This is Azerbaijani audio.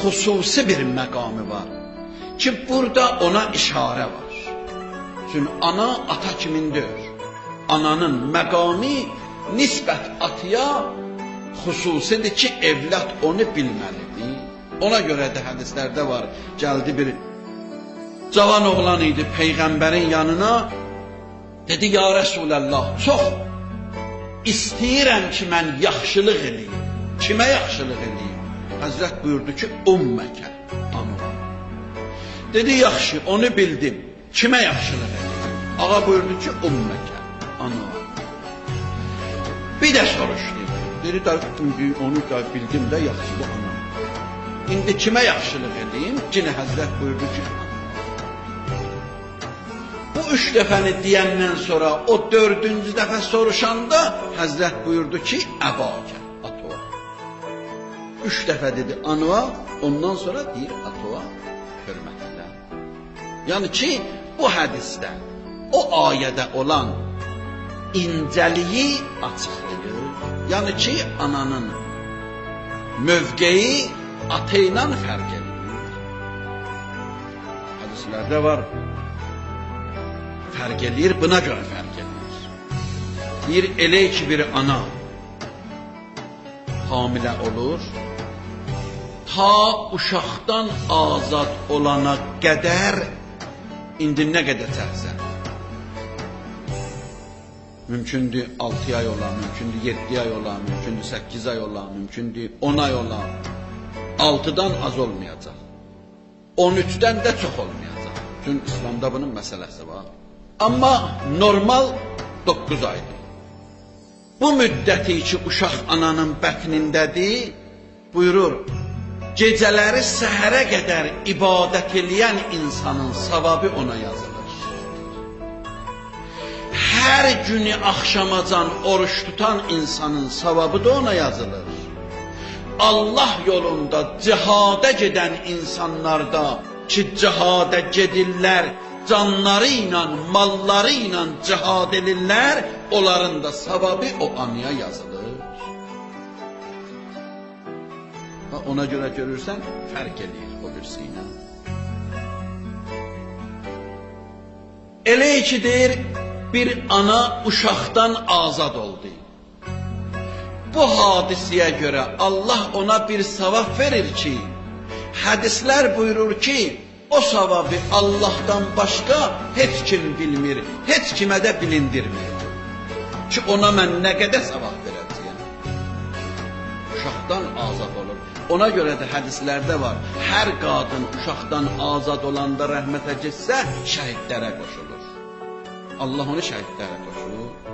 xüsusi bir məqamı var ki, burada ona işarə var. Çünki ana ata kimindir? Ananın məqamı nisbət atıya xüsusidir ki, evlad onu bilməlidir. Ona görə də hədislərdə var, gəldi bir cavan oğlan idi Peyğəmbərin yanına, dedi, ya Rəsuləllah, çox istəyirəm ki, mən yaxşılıq eləyim. Kimə yaxşılıq eləyim? Həzrət buyurdu ki, ümməkə, anıva. Dedi, yaxşı, onu bildim. Kimə yaxşılıq eləyim? Ağa buyurdu ki, ümməkə, anıva. Bir də soruşdu. Dedi, onu da bildim də yaxşı bu anam. İndi kimə yaxşılıq eləyim? Yine Həzrət buyurdu ki, bu 3 dəfəni deyəndən sonra o 4-cü dəfə soruşanda Həzrət buyurdu ki, əbəkə, atuva. 3 dəfə dedi anıva, ondan sonra deyir atuva, hörmətlə. Yəni ki, bu hədisdə o ayədə olan incəliyi açıqlayır. Yəni ki, ananın mövqeyi ata ilə fərq edir. Hədislərdə var, fərq edir, buna görə fərq edir. Bir elə ki, bir ana hamilə olur, ta uşaqdan azad olana qədər, indi nə qədər çəksən? Mümkündür 6 ay ola, mümkündür 7 ay ola, mümkündür 8 ay ola, mümkündür 10 ay ola. 6'dan az olmayacaq. 13'dən də çox olmayacaq. Çünki İslamda bunun məsələsi var. Amma normal 9 aydır. Bu müddəti ki, uşaq ananın bətnindədir, buyurur, gecələri səhərə qədər ibadət eləyən insanın savabı ona yazılır. Hər günü axşamacan oruç tutan insanın savabı da ona yazılır. Allah yolunda cihada geden insanlarda ki cihada gedirlər, canları ilə, malları ilə cihad edirlər, onların da savabı o anıya yazılır. Ona görə görürsən, fərq edir o birisi ilə. Elə ki deyir, bir ana uşaqdan azad oldu. Bu hadiseye göre Allah ona bir savab verir ki, hadisler buyurur ki, o savabı Allah'tan başka hiç kim bilmir, hiç kime de bilindirmir. Ki ona mən nə qədər savab verəcəyəm? Uşaqdan azad olur. Ona göre de hadislerde var, her qadın uşaqdan azad olanda rəhmətə getsə, şəhidlərə qoşulur. Allah onu şəhidlərə qoşulur.